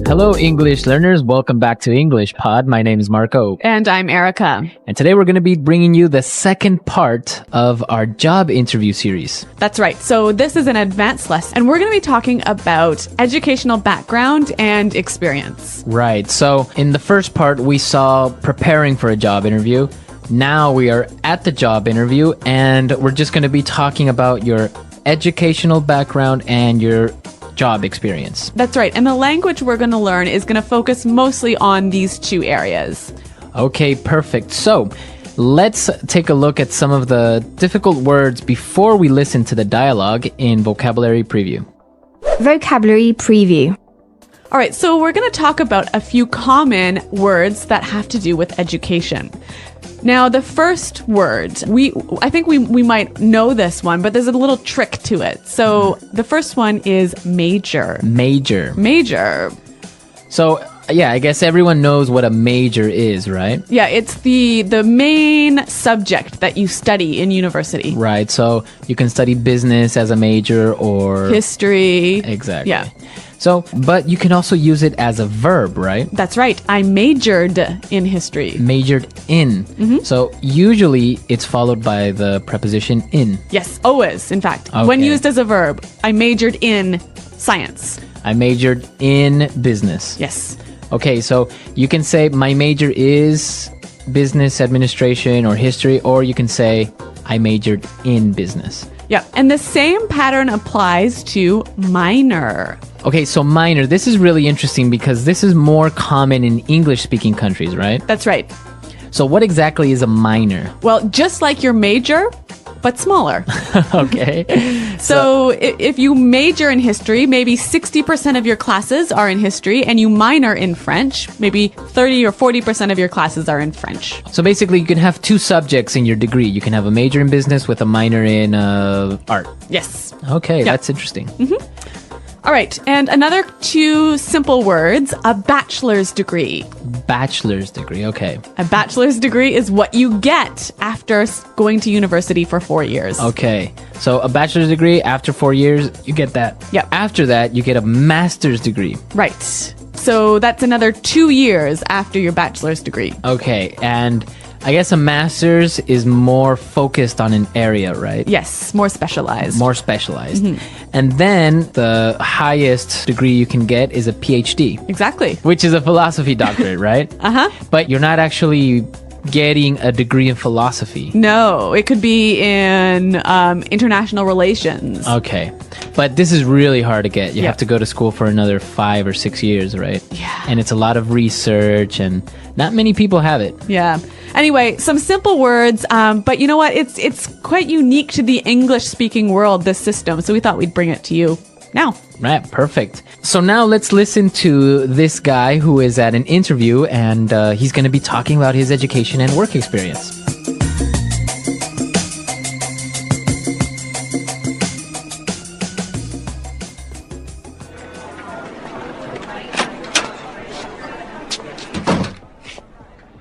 Hello, English learners. Welcome back to English Pod. My name is Marco. And I'm Erica. And today we're going to be bringing you the second part of our job interview series. That's right. So this is an advanced lesson, and we're going to be talking about educational background and experience. Right. So in the first part, we saw preparing for a job interview. Now we are at the job interview, and we're just going to be talking about your educational background and your job experience. That's right. And the language we're going to learn is going to focus mostly on these two areas. Okay, perfect. So let's take a look at some of the difficult words before we listen to the dialogue in Vocabulary Preview. Vocabulary Preview. All right, so we're going to talk about a few common words that have to do with education. Now, the first word, I think we might know this one, but there's a little trick to it. So the first one is major. Major. Major. So, yeah, I guess everyone knows what a major is, right? Yeah, it's the main subject that you study in university. Right, so you can study business as a major or... history. Exactly. Yeah. So, but you can also use it as a verb, right? That's right. I majored in history. Majored in. Mm-hmm. So usually it's followed by the preposition in. Yes, always, in fact. Okay. When used as a verb, I majored in science. I majored in business. Yes. Okay, so you can say my major is business administration or history, or you can say I majored in business. Yeah, and the same pattern applies to minor. Okay, so minor, this is really interesting because this is more common in English-speaking countries, right? That's right. So what exactly is a minor? Well, just like your major, but smaller. Okay. So if you major in history, maybe 60% of your classes are in history, and you minor in French, maybe 30 or 40% of your classes are in French. So basically, you can have two subjects in your degree. You can have a major in business with a minor in art. Yes. Okay, Yeah. that's interesting. All right, and another two simple words, a bachelor's degree. Bachelor's degree, okay. A bachelor's degree is what you get after going to university for 4 years. Okay, so a bachelor's degree, after 4 years, you get that. Yep. After that, you get a master's degree. Right. So that's another 2 years after your bachelor's degree. Okay, and I guess a master's is more focused on an area, right? Yes, more specialized. More specialized. And then the highest degree you can get is a PhD. Exactly. Which is a philosophy doctorate, right? Uh-huh. But you're not actually getting a degree in philosophy. No, it could be in international relations. Okay. But this is really hard to get. You Yeah. have to go to school for another 5 or 6 years, right? Yeah. And it's a lot of research, and not many people have it. Yeah. Anyway, some simple words, but you know what? It's quite unique to the English-speaking world, this system, so we thought we'd bring it to you now. Right, perfect. So now let's listen to this guy who is at an interview, and he's going to be talking about his education and work experience.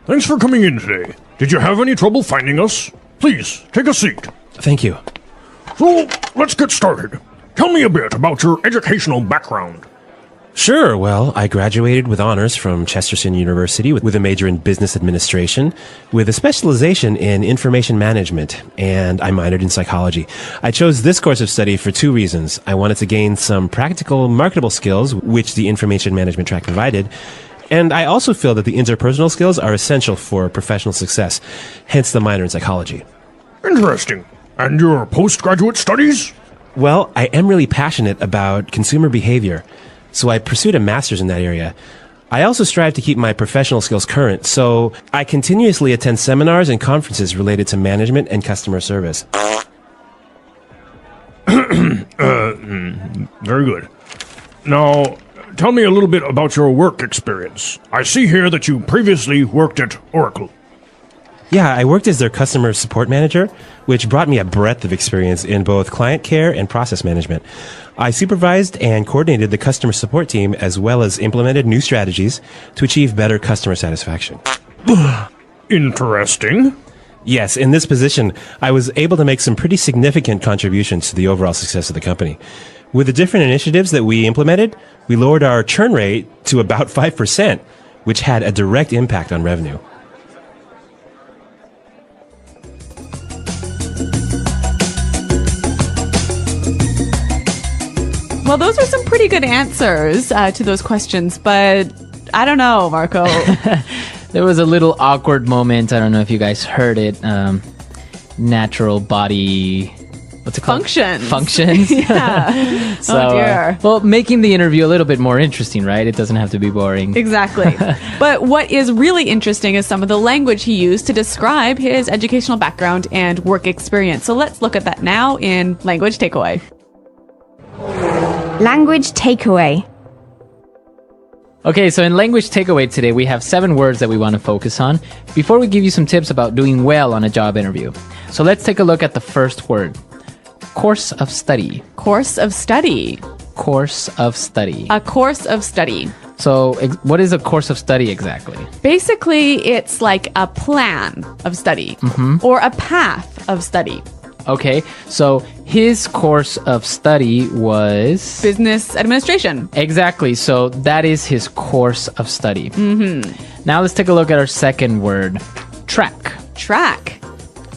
Thanks for coming in today. Did you have any trouble finding us? Please, take a seat. Thank you. So, let's get started. Tell me a bit about your educational background. Sure. Well, I graduated with honors from Chesterton University with a major in business administration, with a specialization in information management, and I minored in psychology. I chose this course of study for two reasons. I wanted to gain some practical, marketable skills, which the information management track provided, and I also feel that the interpersonal skills are essential for professional success, hence the minor in psychology. Interesting. And your postgraduate studies? Well, I am really passionate about consumer behavior, so I pursued a master's in that area. I also strive to keep my professional skills current, so I continuously attend seminars and conferences related to management and customer service. Very good. Now, tell me a little bit about your work experience. I see here that you previously worked at Oracle. Yeah, I worked as their customer support manager, which brought me a breadth of experience in both client care and process management. I supervised and coordinated the customer support team as well as implemented new strategies to achieve better customer satisfaction. Interesting. Yes, in this position, I was able to make some pretty significant contributions to the overall success of the company. With the different initiatives that we implemented, we lowered our churn rate to about 5%, which had a direct impact on revenue. Well, those are some pretty good answers to those questions, but I don't know, Marco. There was a little awkward moment. I don't know if you guys heard it. Natural body... What's it called? Functions. Yeah. So, oh, dear. Well, making the interview a little bit more interesting, right? It doesn't have to be boring. Exactly. But what is really interesting is some of the language he used to describe his educational background and work experience. So let's look at that now in Language Takeaway. Language takeaway. Okay, so in Language Takeaway today, we have 7 words that we want to focus on before we give you some tips about doing well on a job interview. So let's take a look at the first word. Course of study. Course of study. Course of study. A course of study. So what is a course of study exactly? Basically, it's like a plan of study or a path of study. Okay, so his course of study was... Business administration. Exactly, so that is his course of study. Now let's take a look at our second word. Track. Track.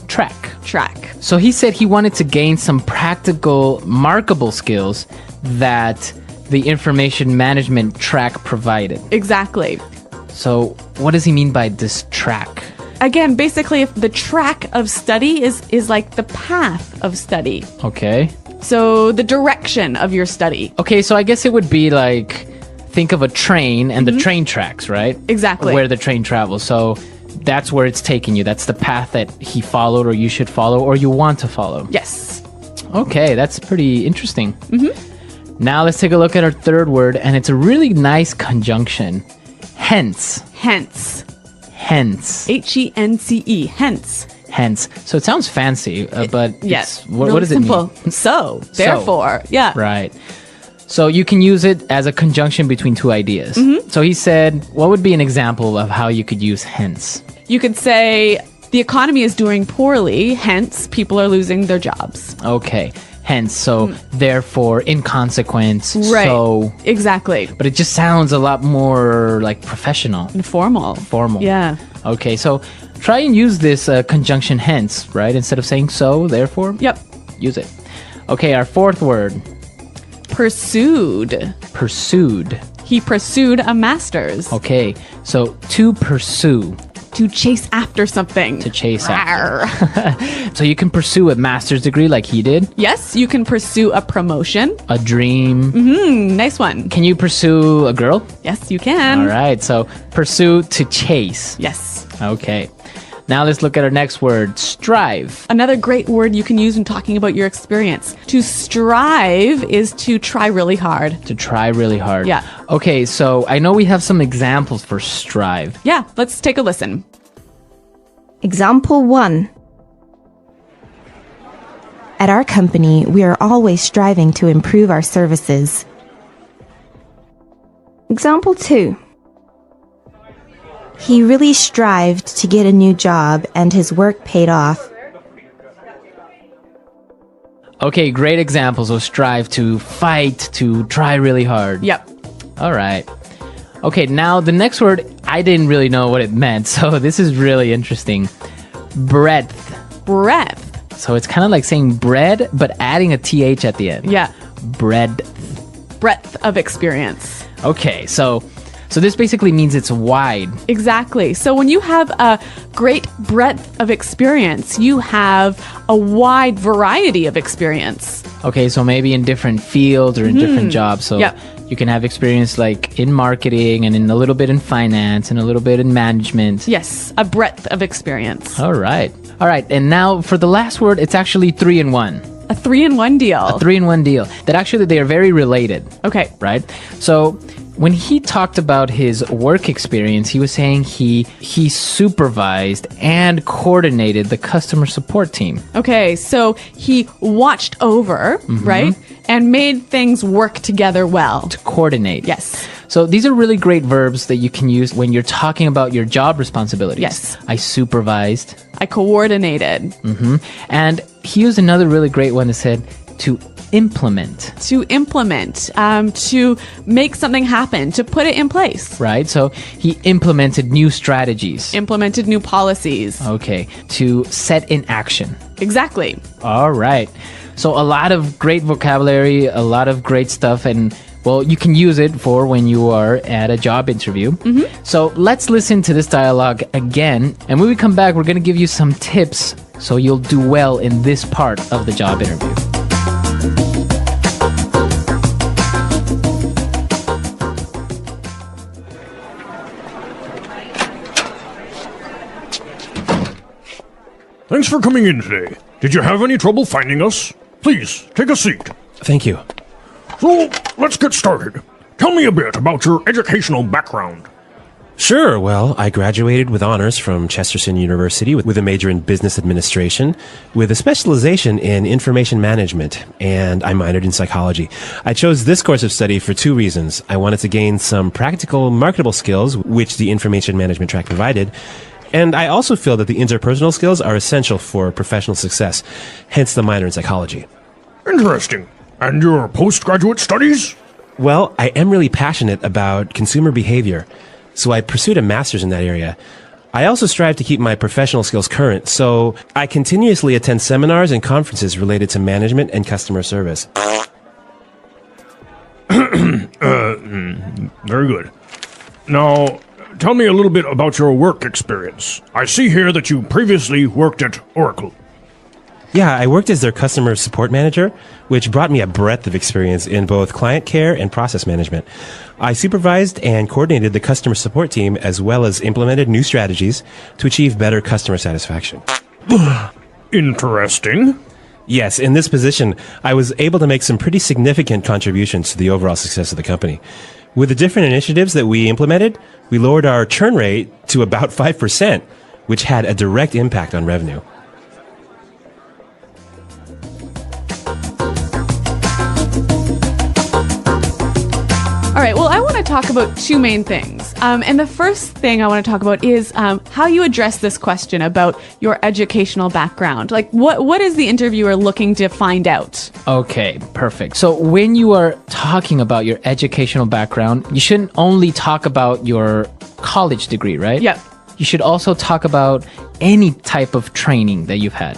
Track. Track. So he said he wanted to gain some practical, markable skills that the information management track provided. Exactly. So what does he mean by this track? Again, basically, if the track of study is like the path of study. Okay. So the direction of your study. Okay, so I guess it would be like, think of a train and the train tracks, right? Exactly. Where the train travels. So that's where it's taking you. That's the path that he followed or you should follow or you want to follow. Yes. Okay, that's pretty interesting. Now let's take a look at our third word, and it's a really nice conjunction. Hence. Hence. Hence. Hence. Hence. Hence. So it sounds fancy, but Yes. what really does simple. it mean? So, therefore. Yeah. Right. So you can use it as a conjunction between two ideas. So he said, what would be an example of how you could use hence? You could say the economy is doing poorly, hence people are losing their jobs. Okay. Hence. So therefore, in consequence. Right. So. Exactly. But it just sounds a lot more like professional. Formal. Formal. Yeah. Okay. So try and use this conjunction hence, right? Instead of saying so, therefore. Yep. Use it. Okay. Our fourth word. Pursued. Pursued. He pursued a master's. Okay. So to pursue. To chase after something. To chase Rawr. after. So you can pursue a master's degree like he did. Yes, you can pursue a promotion. A dream. Nice one. Can you pursue a girl? Yes, you can. All right. So pursue to chase. Yes. Okay. Now let's look at our next word. Strive. Another great word you can use when talking about your experience. To strive is to try really hard. To try really hard. Yeah. Okay. So I know we have some examples for strive. Yeah, let's take a listen. Example 1. At our company, we are always striving to improve our services. Example 2. He really strived to get a new job and his work paid off. Okay. Great examples of strive, to fight, to try really hard. Yep. All right. Okay, now the next word, I didn't really know what it meant, so this is really interesting. Breadth. Breadth. So it's kind of like saying bread, but adding a TH at the end. Yeah. Breadth. Breadth of experience. Okay, so this basically means it's wide. Exactly. So when you have a great breadth of experience, you have a wide variety of experience. Okay, so maybe in different fields or in different jobs. So Yep. you can have experience like in marketing and in a little bit in finance and a little bit in management. Yes, a breadth of experience. All right. All right, and now for the last word, it's actually 3-in-1. A 3-in-1 deal. A 3-in-1 deal. That actually they are very related. Okay. Right? So when he talked about his work experience, he was saying he supervised and coordinated the customer support team. Okay, so he watched over, right? And made things work together well. To coordinate. Yes. So these are really great verbs that you can use when you're talking about your job responsibilities. Yes. I supervised. I coordinated. And he used another really great one that said to implement. To implement, to make something happen, to put it in place. Right? So he implemented new strategies. Implemented new policies. Okay. To set in action. Exactly. All right. So a lot of great vocabulary, a lot of great stuff, and well, you can use it for when you are at a job interview. So let's listen to this dialogue again. And when we come back, we're going to give you some tips so you'll do well in this part of the job interview. Thanks for coming in today. Did you have any trouble finding us? Please, take a seat. Thank you. So, let's get started. Tell me a bit about your educational background. Sure. Well, I graduated with honors from Chesterton University with a major in business administration, with a specialization in information management, and I minored in psychology. I chose this course of study for two reasons. I wanted to gain some practical, marketable skills, which the information management track provided, and I also feel that the interpersonal skills are essential for professional success, hence the minor in psychology. Interesting. And your postgraduate studies? Well, I am really passionate about consumer behavior, so I pursued a master's in that area. I also strive to keep my professional skills current, so I continuously attend seminars and conferences related to management and customer service. Very good. Now, tell me a little bit about your work experience. I see here that you previously worked at Oracle. Yeah, I worked as their customer support manager, which brought me a breadth of experience in both client care and process management. I supervised and coordinated the customer support team as well as implemented new strategies to achieve better customer satisfaction. Interesting. Yes, in this position, I was able to make some pretty significant contributions to the overall success of the company. With the different initiatives that we implemented, we lowered our churn rate to about 5%, which had a direct impact on revenue. All right, well, I want to talk about two main things. And the first thing I want to talk about is how you address this question about your educational background. Like, what is the interviewer looking to find out? Okay, perfect. So when you are talking about your educational background, you shouldn't only talk about your college degree, right? Yep. You should also talk about any type of training that you've had.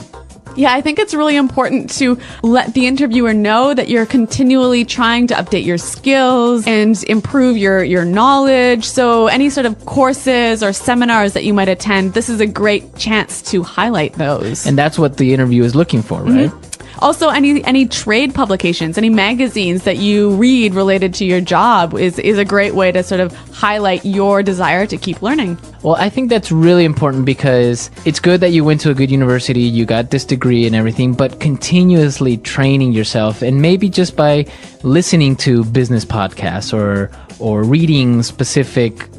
Yeah, I think it's really important to let the interviewer know that you're continually trying to update your skills and improve your knowledge. So any sort of courses or seminars that you might attend, this is a great chance to highlight those. And that's what the interview is looking for, right? Also, any trade publications, any magazines that you read related to your job is a great way to sort of highlight your desire to keep learning. Well, I think that's really important because it's good that you went to a good university, you got this degree and everything, but continuously training yourself, and maybe just by listening to business podcasts or reading specific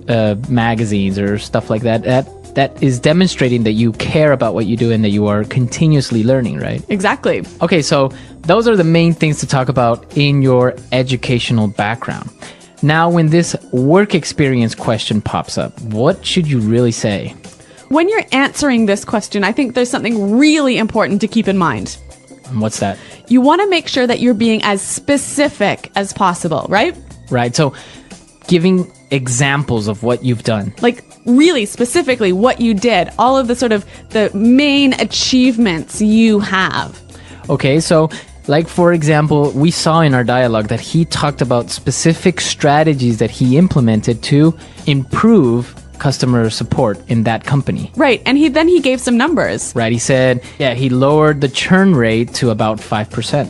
magazines or stuff like that, that is demonstrating that you care about what you do and that you are continuously learning, right? Exactly. Okay, so those are the main things to talk about in your educational background. Now, when this work experience question pops up, what should you really say? When you're answering this question, I think there's something really important to keep in mind. And what's that? You want to make sure that you're being as specific as possible, right? Right, so giving examples of what you've done. Like really specifically what you did, all of the sort of the main achievements you have. Okay, so like for example, we saw in our dialogue that he talked about specific strategies that he implemented to improve customer support in that company. Right, and he gave some numbers. Right, he said, yeah, he lowered the churn rate to about 5%.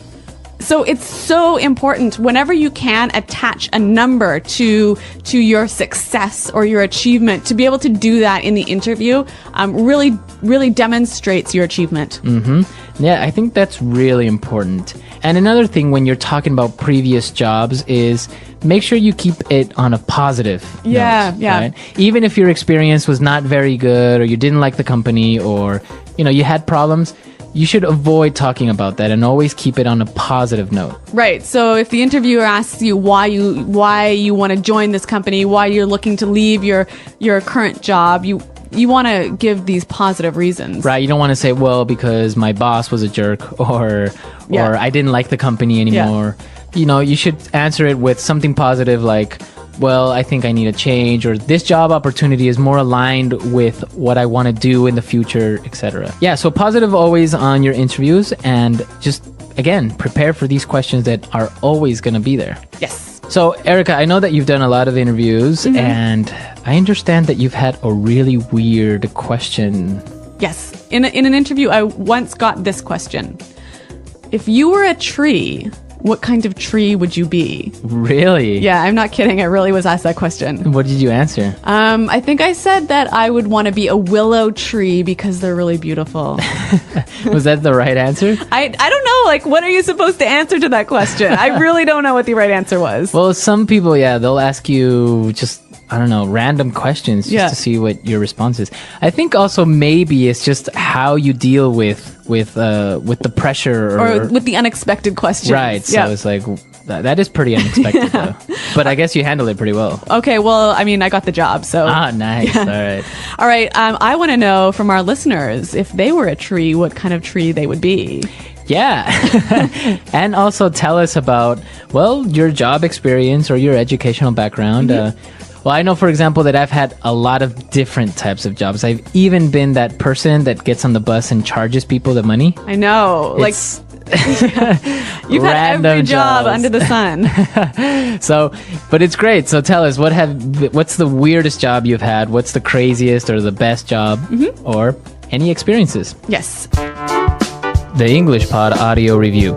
So it's so important whenever you can attach a number to your success or your achievement, to be able to do that in the interview really demonstrates your achievement. Yeah, I think that's really important. And another thing when you're talking about previous jobs is make sure you keep it on a positive note, right? Even if your experience was not very good or you didn't like the company or you had problems, you should avoid talking about that and always keep it on a positive note. Right. So if the interviewer asks you why you want to join this company, why you're looking to leave your current job, you you want to give these positive reasons. Right. You don't want to say, well, because my boss was a jerk or I didn't like the company anymore. You know, you should answer it with something positive like, well, I think I need a change, or this job opportunity is more aligned with what I want to do in the future, etc. Yeah, so positive always on your interviews, and just, again, prepare for these questions that are always going to be there. Yes. So, Erica, I know that you've done a lot of interviews, and I understand that you've had a really weird question. Yes. In an interview, I once got this question. If you were a tree, what kind of tree would you be? Really? Yeah, I'm not kidding. I really was asked that question. What did you answer? I think I said that I would want to be a willow tree because they're really beautiful. Was that the right answer? I don't know. Like, what are you supposed to answer to that question? I really don't know what the right answer was. Well, some people, they'll ask you just, I don't know, random questions just to see what your response is. I think also maybe it's just how you deal with the pressure or with the unexpected questions. Right. So it's like, that is pretty unexpected though. But I guess you handled it pretty well. Okay. Well, I mean, I got the job. So. Nice. All right. All right. I want to know from our listeners, if they were a tree, what kind of tree they would be. Yeah. And also tell us about, well, your job experience or your educational background. Well, I know, for example, that I've had a lot of different types of jobs. I've even been that person that gets on the bus and charges people the money. I know. It's you've had every job jobs under the sun. So, but it's great. So tell us, what's the weirdest job you've had? What's the craziest or the best job? Or any experiences? Yes. The English Pod Audio Review.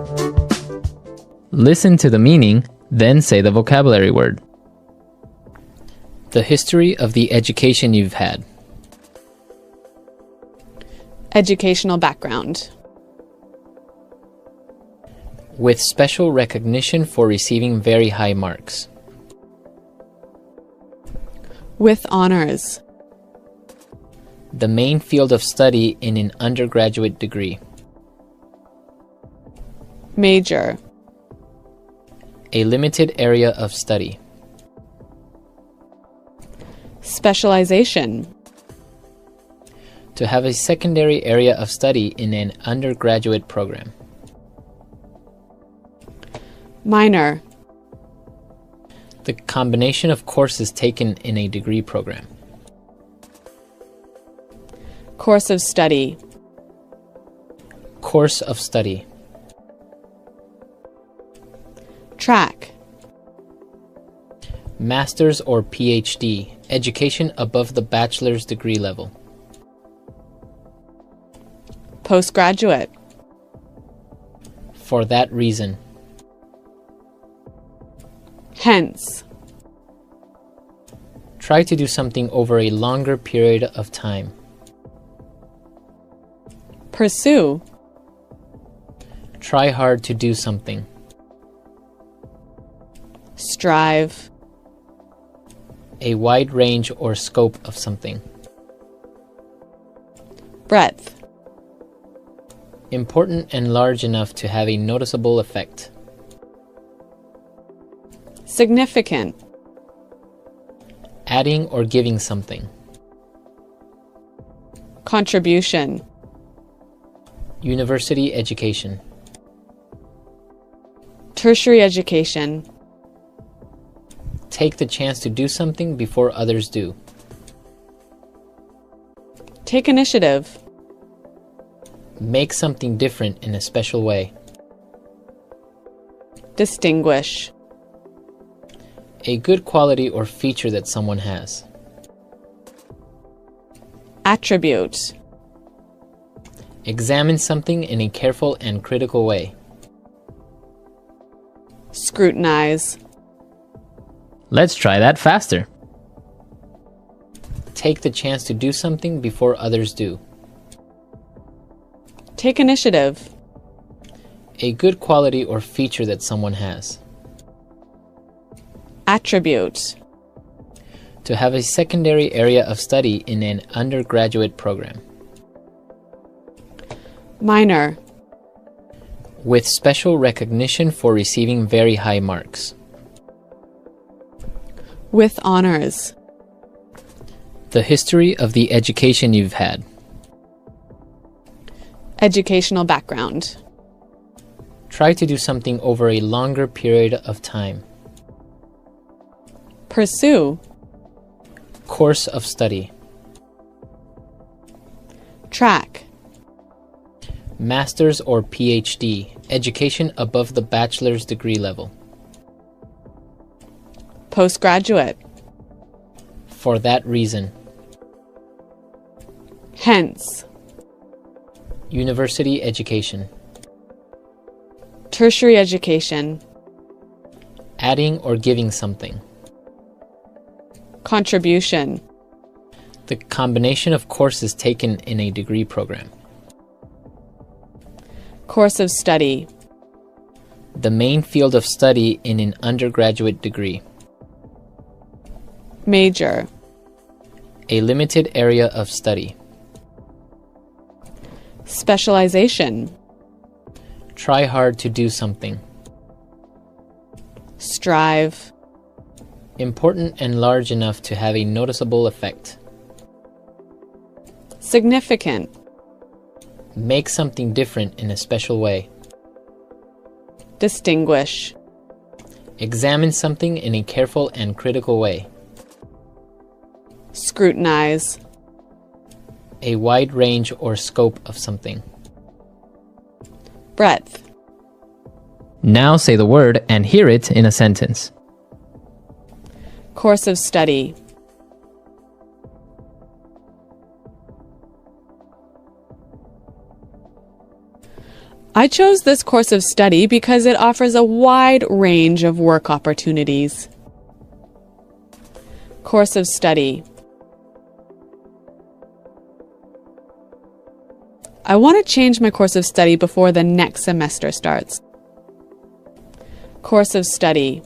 Listen to the meaning, then say the vocabulary word. The history of the education you've had. Educational background. With special recognition for receiving very high marks. With honors. The main field of study in an undergraduate degree. Major. A limited area of study. Specialization. To have a secondary area of study in an undergraduate program. Minor. The combination of courses taken in a degree program. Course of study. Course of study. Track. Master's or PhD, education above the bachelor's degree level. Postgraduate. For that reason. Hence. Try to do something over a longer period of time. Pursue. Try hard to do something. Strive. A wide range or scope of something. Breadth. Important and large enough to have a noticeable effect. Significant. Adding or giving something. Contribution. University education. Tertiary education. Take the chance to do something before others do. Take initiative. Make something different in a special way. Distinguish. A good quality or feature that someone has. Attribute. Examine something in a careful and critical way. Scrutinize. Let's try that faster. Take the chance to do something before others do. Take initiative. A good quality or feature that someone has. Attribute. To have a secondary area of study in an undergraduate program. Minor. With special recognition for receiving very high marks. With honors. The history of the education you've had. Educational background. Try to do something over a longer period of time. Pursue. Course of study. Track. Master's or PhD, education above the bachelor's degree level. Postgraduate. For that reason. Hence. University education. Tertiary education. Adding or giving something. Contribution. The combination of courses taken in a degree program. Course of study. The main field of study in an undergraduate degree. Major. A limited area of study. Specialization. Try hard to do something. Strive. Important and large enough to have a noticeable effect. Significant. Make something different in a special way. Distinguish. Examine something in a careful and critical way. Scrutinize. A wide range or scope of something. Breadth. Now say the word and hear it in a sentence. Course of study. I chose this course of study because it offers a wide range of work opportunities. Course of study. I want to change my course of study before the next semester starts. Course of study.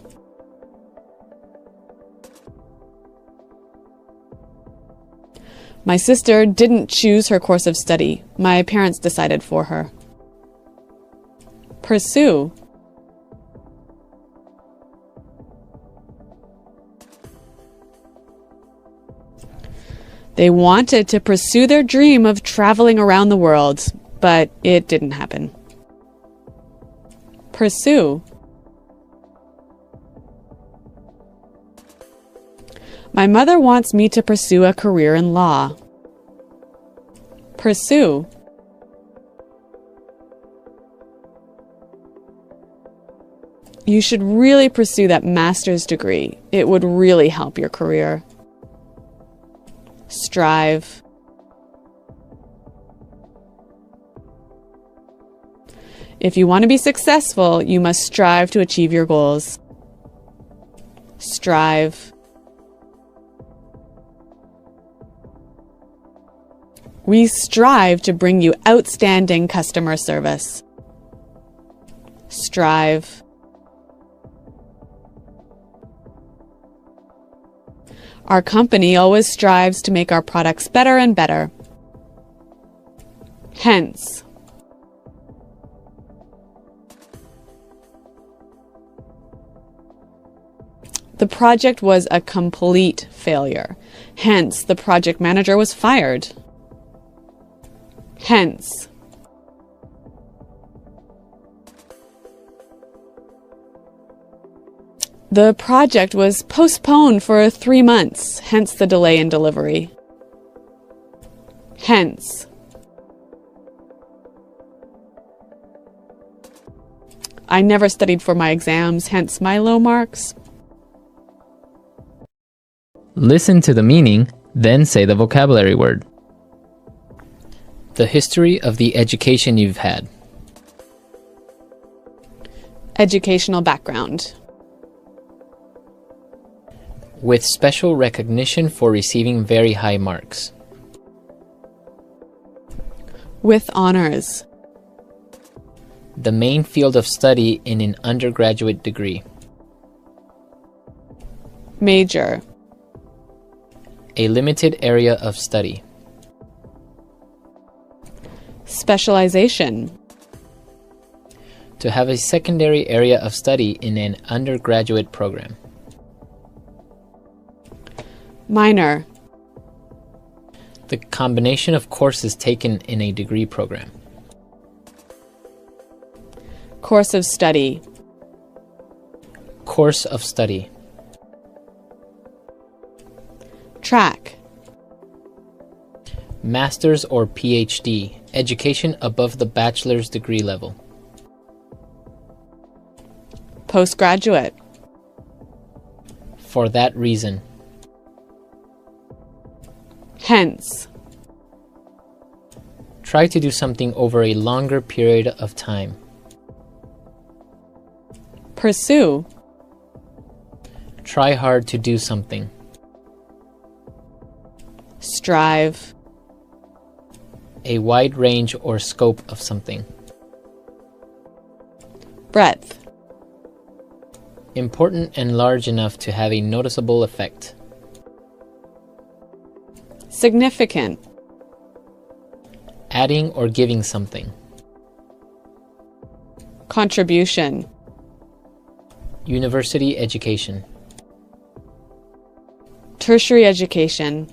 My sister didn't choose her course of study. My parents decided for her. Pursue. They wanted to pursue their dream of traveling around the world, but it didn't happen. Pursue. My mother wants me to pursue a career in law. Pursue. You should really pursue that master's degree. It would really help your career. Strive. If you want to be successful, you must strive to achieve your goals. Strive. We strive to bring you outstanding customer service. Strive. Our company always strives to make our products better and better. Hence. The project was a complete failure. Hence, the project manager was fired. Hence. The project was postponed for 3 months, hence the delay in delivery. Hence. I never studied for my exams, hence my low marks. Listen to the meaning, then say the vocabulary word. The history of the education you've had. Educational background. With special recognition for receiving very high marks. With honors. The main field of study in an undergraduate degree. Major. A limited area of study. Specialization. To have a secondary area of study in an undergraduate program. Minor. The combination of courses taken in a degree program. Course of study. Course of study. Track. Master's or PhD, education above the bachelor's degree level. Postgraduate. For that reason. Hence. Try to do something over a longer period of time. Pursue. Try hard to do something. Strive. A wide range or scope of something. Breadth. Important and large enough to have a noticeable effect. Significant. Adding or giving something. Contribution. University education. Tertiary education.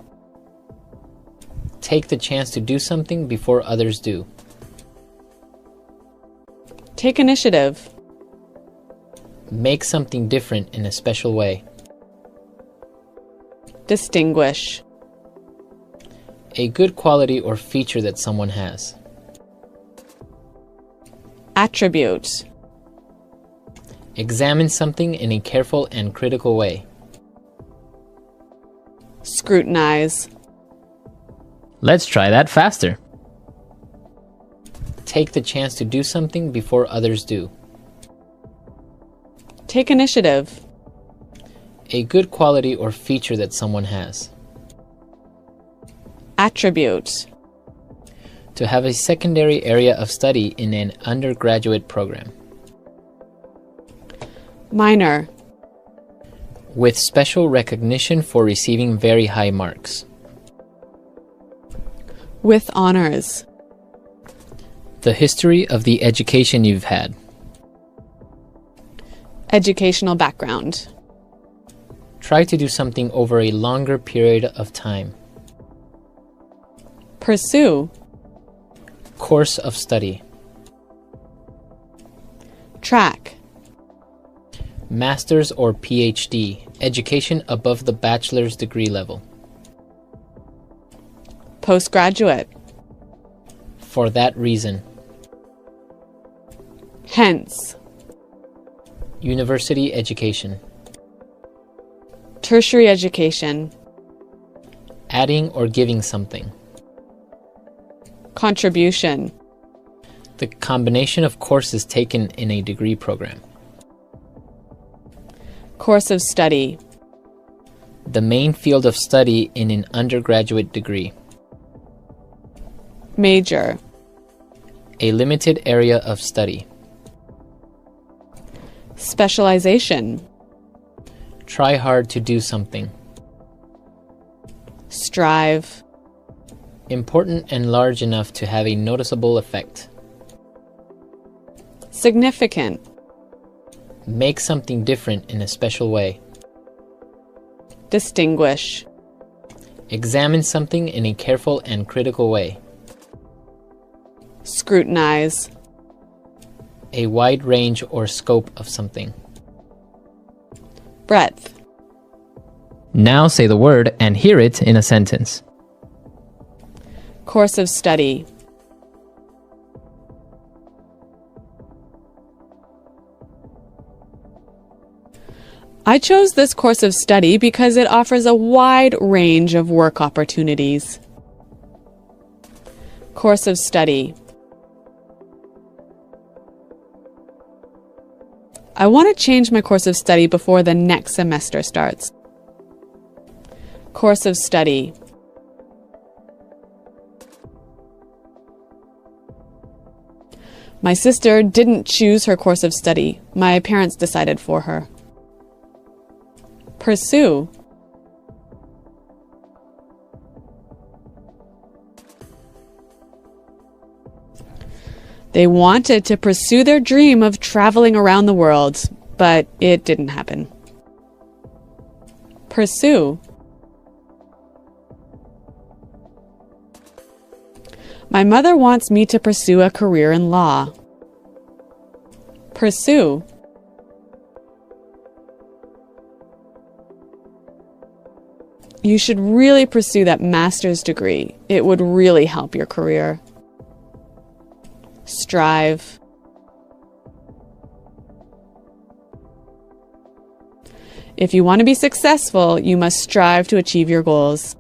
Take the chance to do something before others do. Take initiative. Make something different in a special way. Distinguish. A good quality or feature that someone has. Attribute. Examine something in a careful and critical way. Scrutinize. Let's try that faster. Take the chance to do something before others do. Take initiative. A good quality or feature that someone has. Attribute. To have a secondary area of study in an undergraduate program. Minor. With special recognition for receiving very high marks. With honors. The history of the education you've had. Educational background. Try to do something over a longer period of time. Pursue. Course of study. Track. Master's or PhD, education above the bachelor's degree level. Postgraduate. For that reason. Hence. University education. Tertiary education. Adding or giving something. Contribution. The combination of courses taken in a degree program. Course of study. The main field of study in an undergraduate degree. Major. A limited area of study. Specialization. Try hard to do something. Strive. Important and large enough to have a noticeable effect. Significant. Make something different in a special way. Distinguish. Examine something in a careful and critical way. Scrutinize. A wide range or scope of something. Breadth. Now say the word and hear it in a sentence. Course of study. I chose this course of study because it offers a wide range of work opportunities. Course of study. I want to change my course of study before the next semester starts. Course of study. My sister didn't choose her course of study. My parents decided for her. Pursue. They wanted to pursue their dream of traveling around the world, but it didn't happen. Pursue. My mother wants me to pursue a career in law. Pursue. You should really pursue that master's degree. It would really help your career. Strive. If you want to be successful, you must strive to achieve your goals.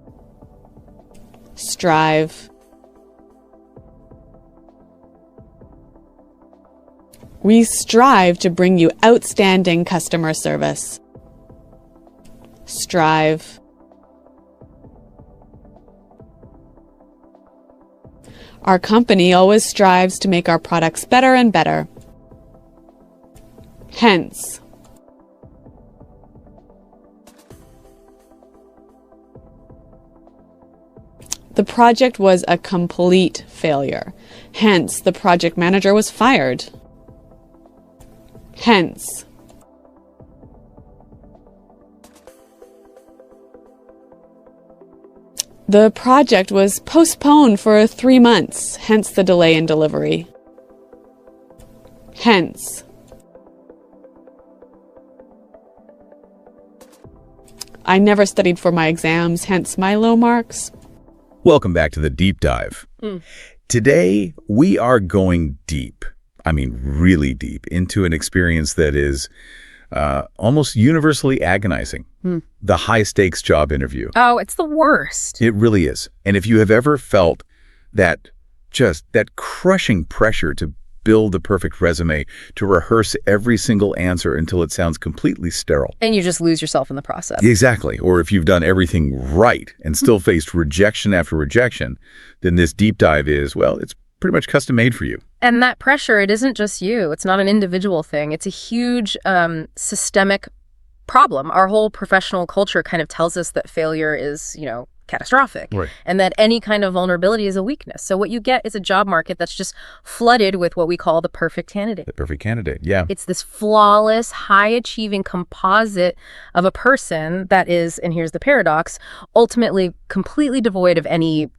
Strive. We strive to bring you outstanding customer service. Strive. Our company always strives to make our products better and better. Hence. The project was a complete failure. Hence, the project manager was fired. Hence. The project was postponed for 3 months, hence the delay in delivery. Hence. I never studied for my exams, hence my low marks. Welcome back to the Deep Dive. Today, we are going deep, I mean really deep, into an experience that is almost universally agonizing. The high-stakes job interview. Oh, it's the worst. It really is. And if you have ever felt that crushing pressure to build the perfect resume, to rehearse every single answer until it sounds completely sterile. And you just lose yourself in the process. Exactly. Or if you've done everything right and still faced rejection after rejection, then this deep dive is, well, it's pretty much custom made for you. And that pressure, it isn't just you. It's not an individual thing. It's a huge systemic problem. Our whole professional culture kind of tells us that failure is, catastrophic. Right. And that any kind of vulnerability is a weakness. So what you get is a job market that's just flooded with what we call the perfect candidate. The perfect candidate, yeah. It's this flawless, high-achieving composite of a person that is, and here's the paradox, ultimately completely devoid of any,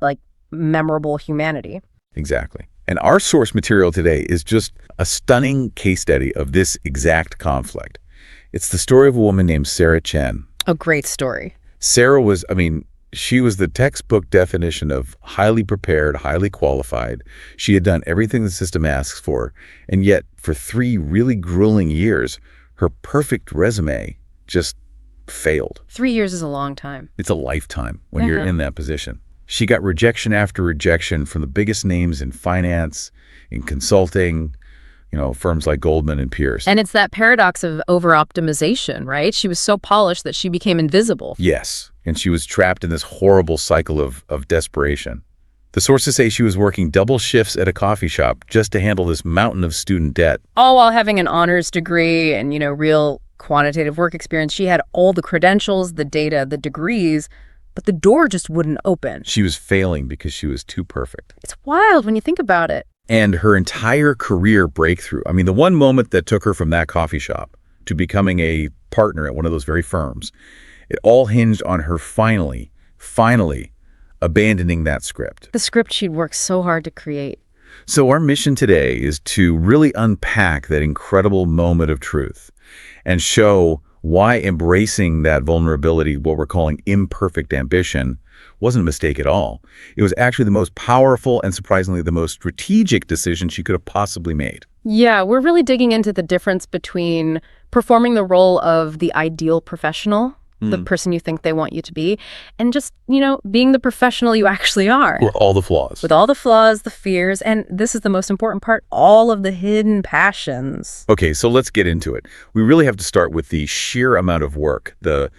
memorable humanity. Exactly. And our source material today is just a stunning case study of this exact conflict. It's the story of a woman named Sarah Chen. A great story. Sarah was, she was the textbook definition of highly prepared, highly qualified. She had done everything the system asks for. And yet, for 3 really grueling years, her perfect resume just failed. 3 years is a long time. It's a lifetime when you're in that position. She got rejection after rejection from the biggest names in finance, in consulting, firms like Goldman and Pierce. And it's that paradox of over-optimization, right? She was so polished that she became invisible. Yes, and she was trapped in this horrible cycle of desperation. The sources say she was working double shifts at a coffee shop just to handle this mountain of student debt. All while having an honors degree and, real quantitative work experience. She had all the credentials, the data, the degrees, but the door just wouldn't open. She was failing because she was too perfect. It's wild when you think about it. And her entire career breakthrough, the one moment that took her from that coffee shop to becoming a partner at one of those very firms, it all hinged on her finally abandoning that script. The script she'd worked so hard to create. So our mission today is to really unpack that incredible moment of truth and show why embracing that vulnerability, what we're calling imperfect ambition, wasn't a mistake at all. It was actually the most powerful and surprisingly the most strategic decision she could have possibly made. Yeah, we're really digging into the difference between performing the role of the ideal professional, the person you think they want you to be, and just, being the professional you actually are. With all the flaws. With all the flaws, the fears, and this is the most important part, all of the hidden passions. Okay, so let's get into it. We really have to start with the sheer amount of work, the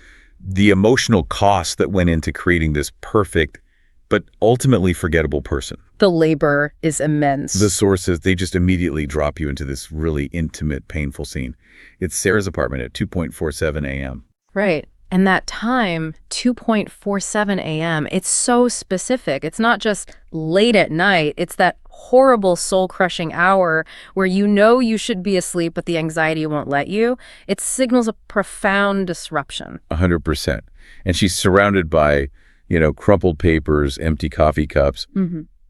emotional cost that went into creating this perfect but ultimately forgettable person. The labor is immense. The sources, they just immediately drop you into this really intimate, painful scene. It's Sarah's apartment at 2:47 a.m. Right. And that time, 2:47 a.m., it's so specific. It's not just late at night. It's that horrible soul-crushing hour where you should be asleep, but the anxiety won't let you. It signals a profound disruption. 100%. And she's surrounded by, crumpled papers, empty coffee cups,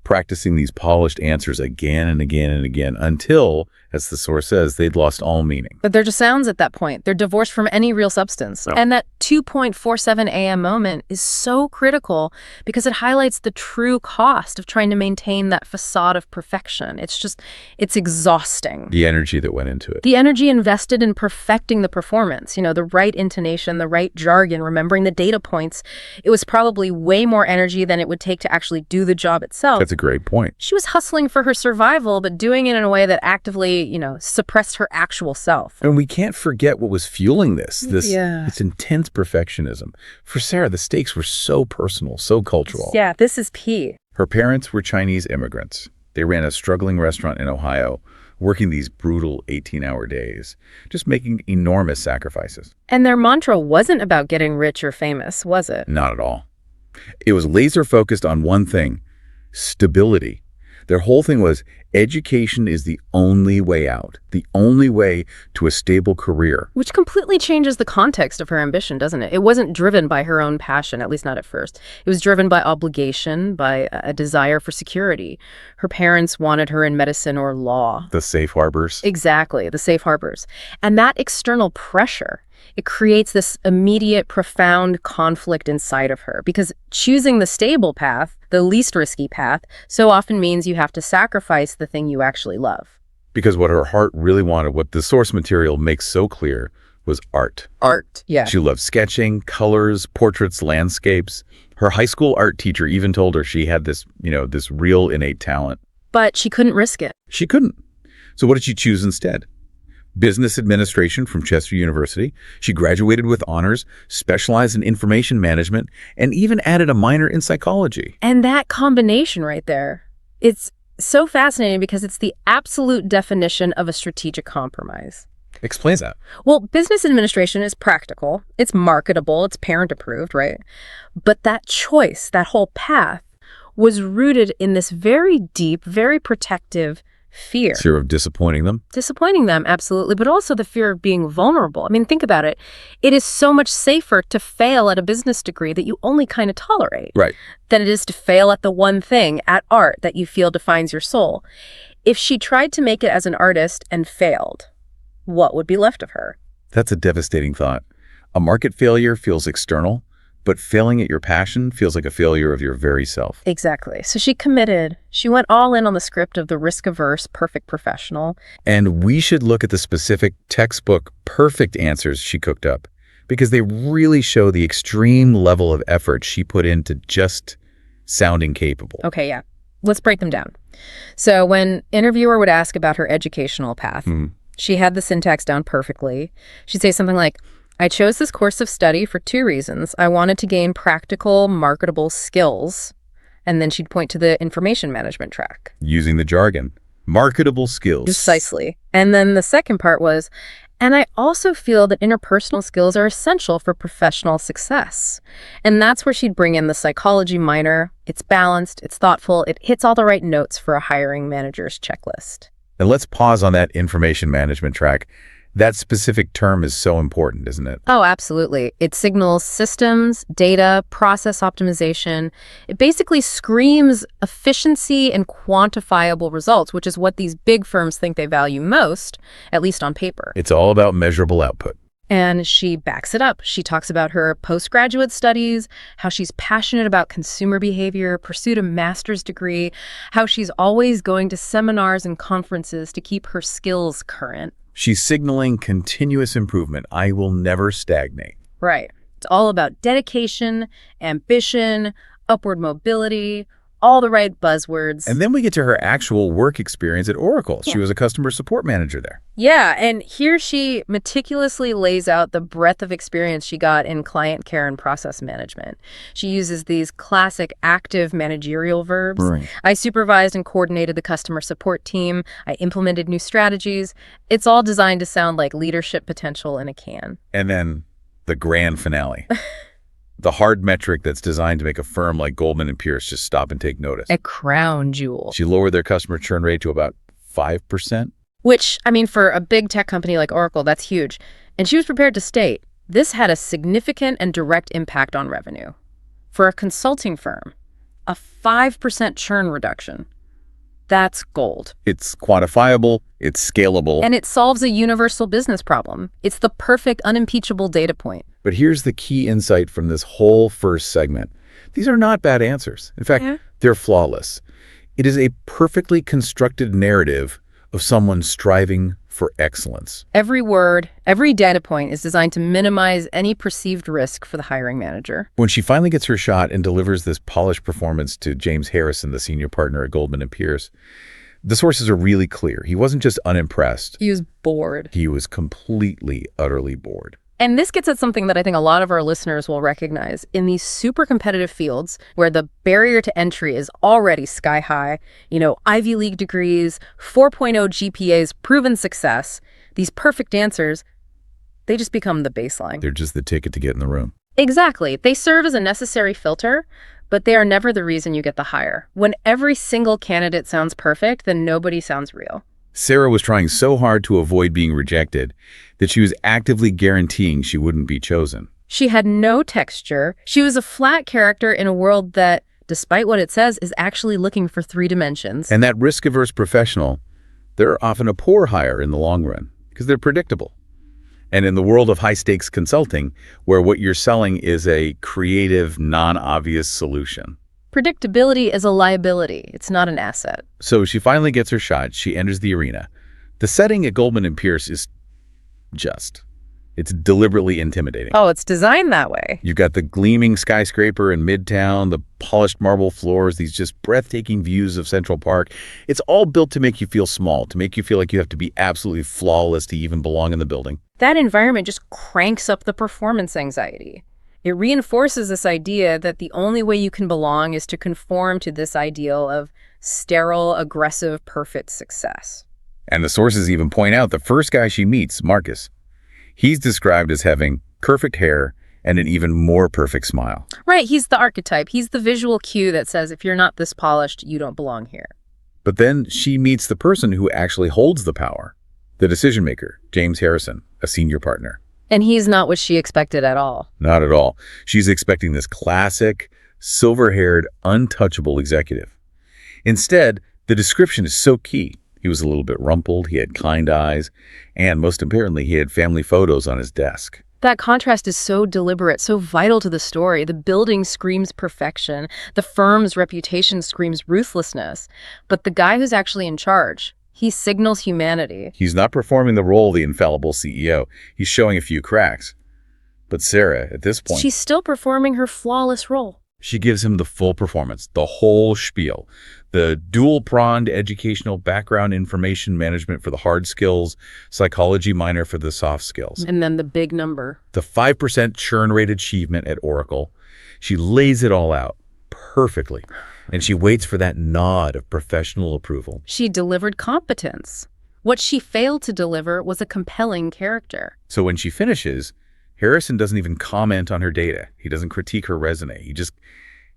practicing these polished answers again and again and again until, as the source says, they'd lost all meaning. But they're just sounds at that point. They're divorced from any real substance. No. And that 2.47 a.m. moment is so critical because it highlights the true cost of trying to maintain that facade of perfection. It's exhausting. The energy that went into it. The energy invested in perfecting the performance, the right intonation, the right jargon, remembering the data points. It was probably way more energy than it would take to actually do the job itself. That's a great point. She was hustling for her survival, but doing it in a way that actively, suppressed her actual self. And we can't forget what was fueling this Yeah. intense perfectionism. For Sarah, the stakes were so personal, so cultural. Yeah, this is key. Her parents were Chinese immigrants. They ran a struggling restaurant in Ohio, working these brutal 18-hour days, just making enormous sacrifices. And their mantra wasn't about getting rich or famous, was it? Not at all. It was laser focused on one thing: stability. Their whole thing was education is the only way out, the only way to a stable career. Which completely changes the context of her ambition, doesn't it? It wasn't driven by her own passion, at least not at first. It was driven by obligation, by a desire for security. Her parents wanted her in medicine or law. The safe harbors. Exactly, the safe harbors. And that external pressure, it creates this immediate, profound conflict inside of her because choosing the stable path, the least risky path, so often means you have to sacrifice the thing you actually love. Because what her heart really wanted, what the source material makes so clear, was art. Art, yeah. She loved sketching, colors, portraits, landscapes. Her high school art teacher even told her she had this, this real innate talent. But she couldn't risk it. She couldn't. So what did she choose instead? Business administration from Chester University. She graduated with honors, specialized in information management, and even added a minor in psychology. And that combination right there, it's so fascinating because it's the absolute definition of a strategic compromise. Explains that. Well, business administration is practical, it's marketable, it's parent approved, right? But that choice, that whole path, was rooted in this very deep, very protective fear. Fear of disappointing them. Disappointing them, absolutely, but also the fear of being vulnerable. I mean, think about it. It is so much safer to fail at a business degree that you only kind of tolerate Right. than it is to fail at the one thing, at art, that you feel defines your soul. If she tried to make it as an artist and failed, what would be left of her? That's a devastating thought. A market failure feels external, but failing at your passion feels like a failure of your very self. Exactly. So she committed. She went all in on the script of the risk-averse, perfect professional. And we should look at the specific textbook perfect answers she cooked up, because they really show the extreme level of effort she put into just sounding capable. Okay, yeah. Let's break them down. So when interviewer would ask about her educational path, she had the syntax down perfectly. She'd say something like, I chose this course of study for 2 reasons. I wanted to gain practical, marketable skills. And then she'd point to the information management track. Using the jargon. Marketable skills. Precisely. And then the second part was, and I also feel that interpersonal skills are essential for professional success. And that's where she'd bring in the psychology minor. It's balanced, it's thoughtful, it hits all the right notes for a hiring manager's checklist. And let's pause on that information management track. That specific term is so important, isn't it? Oh, absolutely. It signals systems, data, process optimization. It basically screams efficiency and quantifiable results, which is what these big firms think they value most, at least on paper. It's all about measurable output. And she backs it up. She talks about her postgraduate studies, how she's passionate about consumer behavior, pursued a master's degree, how she's always going to seminars and conferences to keep her skills current. She's signaling continuous improvement. I will never stagnate. Right. It's all about dedication, ambition, upward mobility, all the right buzzwords. And then we get to her actual work experience at Oracle. She was a customer support manager there. Yeah, and here she meticulously lays out the breadth of experience she got in client care and process management. She uses these classic active managerial verbs. Right. I supervised and coordinated the customer support team. I implemented new strategies. It's all designed to sound like leadership potential in a can. And then the grand finale. The hard metric that's designed to make a firm like Goldman and Pierce just stop and take notice. A crown jewel. She lowered their customer churn rate to about 5%. Which, I mean, for a big tech company like Oracle, that's huge. And she was prepared to state, this had a significant and direct impact on revenue. For a consulting firm, a 5% churn reduction. That's gold. It's quantifiable, it's scalable. And it solves a universal business problem. It's the perfect, unimpeachable data point. But here's the key insight from this whole first segment. These are not bad answers. In fact, they're flawless. It is a perfectly constructed narrative of someone striving for excellence. Every word, every data point is designed to minimize any perceived risk for the hiring manager. When she finally gets her shot and delivers this polished performance to James Harrison, the senior partner at Goldman & Pierce, the sources are really clear. He wasn't just unimpressed. He was bored. He was completely, utterly bored. And this gets at something that I think a lot of our listeners will recognize. In these super competitive fields where the barrier to entry is already sky high, Ivy League degrees, 4.0 GPAs, proven success, these perfect answers, they just become the baseline. They're just the ticket to get in the room. Exactly. They serve as a necessary filter, but they are never the reason you get the hire. When every single candidate sounds perfect, then nobody sounds real. Sarah was trying so hard to avoid being rejected that she was actively guaranteeing she wouldn't be chosen. She had no texture. She was a flat character in a world that, despite what it says, is actually looking for 3 dimensions. And that risk-averse professional, they're often a poor hire in the long run because they're predictable. And in the world of high-stakes consulting, where what you're selling is a creative, non-obvious solution, predictability is a liability. It's not an asset. So she finally gets her shot. She enters the arena. The setting at Goldman & Pierce is it's deliberately intimidating. Oh, it's designed that way. You've got the gleaming skyscraper in Midtown, the polished marble floors, these just breathtaking views of Central Park. It's all built to make you feel small, to make you feel like you have to be absolutely flawless to even belong in the building. That environment just cranks up the performance anxiety. It reinforces this idea that the only way you can belong is to conform to this ideal of sterile, aggressive, perfect success. And the sources even point out the first guy she meets, Marcus, he's described as having perfect hair and an even more perfect smile. Right, he's the archetype. He's the visual cue that says if you're not this polished, you don't belong here. But then she meets the person who actually holds the power, the decision maker, James Harrison, a senior partner. And he's not what she expected at all. Not at all. She's expecting this classic, silver-haired, untouchable executive. Instead, the description is so key. He was a little bit rumpled, he had kind eyes, and most importantly, he had family photos on his desk. That contrast is so deliberate, so vital to the story. The building screams perfection. The firm's reputation screams ruthlessness. But the guy who's actually in charge, he signals humanity. He's not performing the role of the infallible CEO. He's showing a few cracks. But Sarah, at this point, she's still performing her flawless role. She gives him the full performance, the whole spiel. The dual-pronged educational background information management for the hard skills, psychology minor for the soft skills. And then the big number. The 5% churn rate achievement at Oracle. She lays it all out perfectly. And she waits for that nod of professional approval. She delivered competence. What she failed to deliver was a compelling character. So when she finishes, Harrison doesn't even comment on her data. He doesn't critique her resume.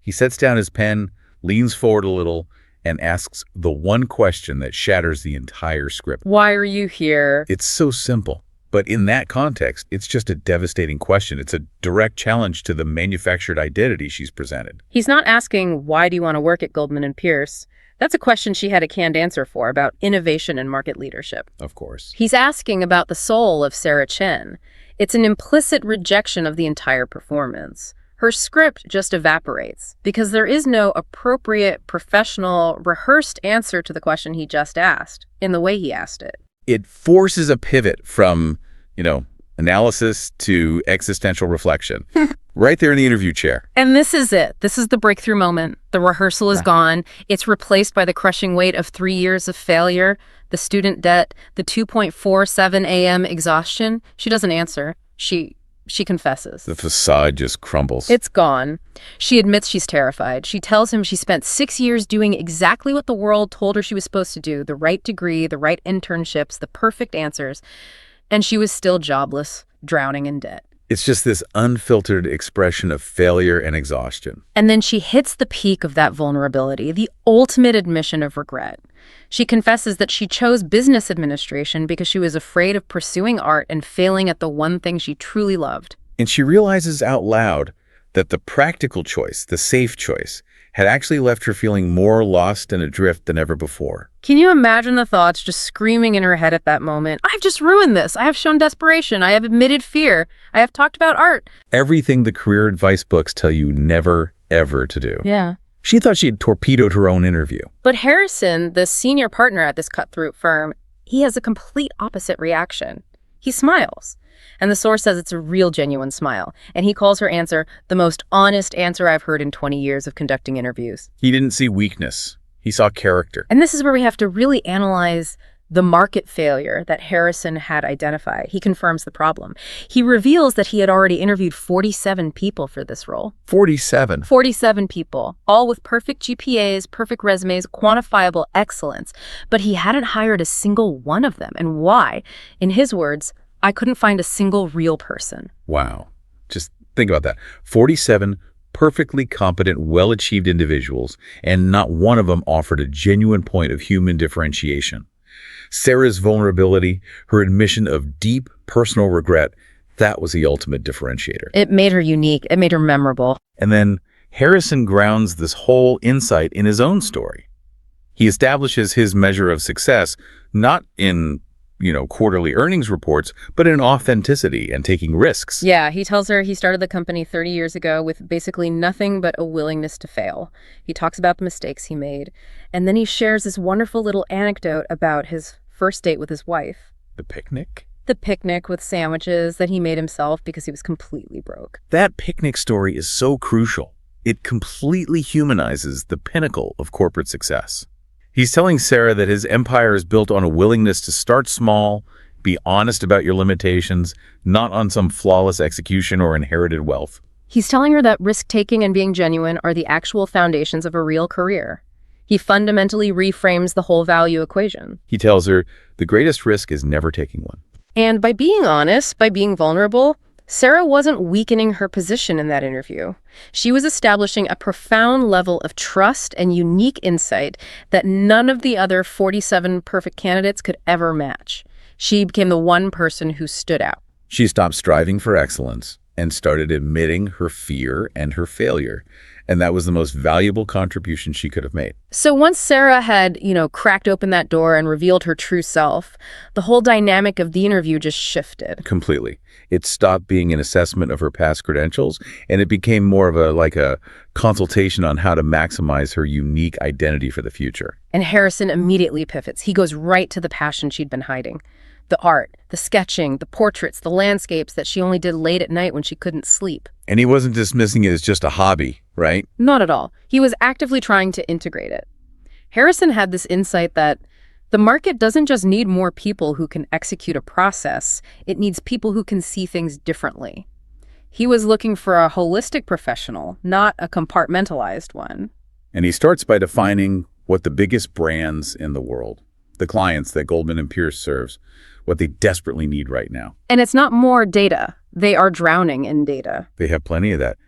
He sets down his pen, leans forward a little, and asks the one question that shatters the entire script. Why are you here? It's so simple. But in that context, it's just a devastating question. It's a direct challenge to the manufactured identity she's presented. He's not asking, why do you want to work at Goldman & Pierce? That's a question she had a canned answer for about innovation and market leadership. Of course. He's asking about the soul of Sarah Chen. It's an implicit rejection of the entire performance. Her script just evaporates because there is no appropriate, professional, rehearsed answer to the question he just asked in the way he asked it. It forces a pivot from, analysis to existential reflection. Right there in the interview chair. And this is it. This is the breakthrough moment. The rehearsal is gone. It's replaced by the crushing weight of 3 years of failure, the student debt, the 2.47 a.m. exhaustion. She doesn't answer. She confesses. The facade just crumbles. It's gone. She admits she's terrified. She tells him she spent 6 years doing exactly what the world told her she was supposed to do, the right degree, the right internships, the perfect answers, and she was still jobless, drowning in debt. It's just this unfiltered expression of failure and exhaustion. And then she hits the peak of that vulnerability, the ultimate admission of regret. She confesses that she chose business administration because she was afraid of pursuing art and failing at the one thing she truly loved. And she realizes out loud that the practical choice, the safe choice, had actually left her feeling more lost and adrift than ever before. Can you imagine the thoughts just screaming in her head at that moment? I've just ruined this. I have shown desperation. I have admitted fear. I have talked about art. Everything the career advice books tell you never, ever to do. Yeah. She thought she had torpedoed her own interview. But Harrison, the senior partner at this cutthroat firm, he has a complete opposite reaction. He smiles. And the source says it's a real, genuine smile. And he calls her answer the most honest answer I've heard in 20 years of conducting interviews. He didn't see weakness. He saw character. And this is where we have to really analyze the market failure that Harrison had identified. He confirms the problem. He reveals that he had already interviewed 47 people for this role. 47. 47 people, all with perfect GPAs, perfect resumes, quantifiable excellence. But he hadn't hired a single one of them. And why? In his words, I couldn't find a single real person. Wow. Just think about that. 47 perfectly competent, well-achieved individuals, and not one of them offered a genuine point of human differentiation. Sarah's vulnerability, her admission of deep personal regret, that was the ultimate differentiator. It made her unique. It made her memorable. And then Harrison grounds this whole insight in his own story. He establishes his measure of success not in quarterly earnings reports, but in authenticity and taking risks. Yeah, he tells her he started the company 30 years ago with basically nothing but a willingness to fail. He talks about the mistakes he made. And then he shares this wonderful little anecdote about his first date with his wife. The picnic? The picnic with sandwiches that he made himself because he was completely broke. That picnic story is so crucial. It completely humanizes the pinnacle of corporate success. He's telling Sarah that his empire is built on a willingness to start small, be honest about your limitations, not on some flawless execution or inherited wealth. He's telling her that risk-taking and being genuine are the actual foundations of a real career. He fundamentally reframes the whole value equation. He tells her the greatest risk is never taking one. And by being honest, by being vulnerable, Sarah wasn't weakening her position in that interview. She was establishing a profound level of trust and unique insight that none of the other 47 perfect candidates could ever match. She became the one person who stood out. She stopped striving for excellence and started admitting her fear and her failure. And that was the most valuable contribution she could have made. So once Sarah had, cracked open that door and revealed her true self, the whole dynamic of the interview just shifted. Completely. It stopped being an assessment of her past credentials, and it became more of a consultation on how to maximize her unique identity for the future. And Harrison immediately pivots. He goes right to the passion she'd been hiding. The art, the sketching, the portraits, the landscapes that she only did late at night when she couldn't sleep. And he wasn't dismissing it as just a hobby, right? Not at all. He was actively trying to integrate it. Harrison had this insight that the market doesn't just need more people who can execute a process. It needs people who can see things differently. He was looking for a holistic professional, not a compartmentalized one. And he starts by defining what the biggest brands in the world, the clients that Goldman and Pierce serves, what they desperately need right now. And it's not more data. They are drowning in data. They have plenty of that.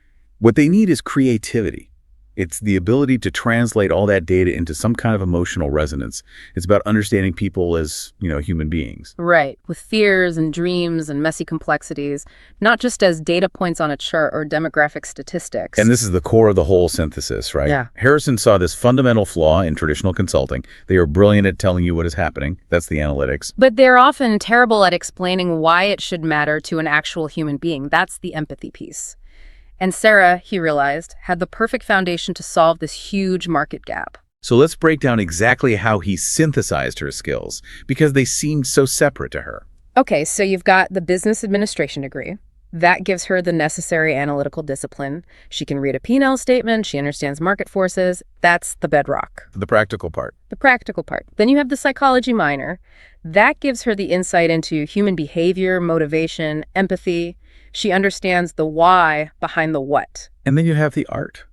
What they need is creativity. It's the ability to translate all that data into some kind of emotional resonance. It's about understanding people as, human beings. Right, with fears and dreams and messy complexities, not just as data points on a chart or demographic statistics. And this is the core of the whole synthesis, right? Yeah. Harrison saw this fundamental flaw in traditional consulting. They are brilliant at telling you what is happening. That's the analytics. But they're often terrible at explaining why it should matter to an actual human being. That's the empathy piece. And Sarah, he realized, had the perfect foundation to solve this huge market gap. So let's break down exactly how he synthesized her skills, because they seemed so separate to her. Okay, so you've got the business administration degree. That gives her the necessary analytical discipline. She can read a P&L statement. She understands market forces. That's the bedrock. The practical part. The practical part. Then you have the psychology minor. That gives her the insight into human behavior, motivation, empathy. She understands the why behind the what. And then you have the art,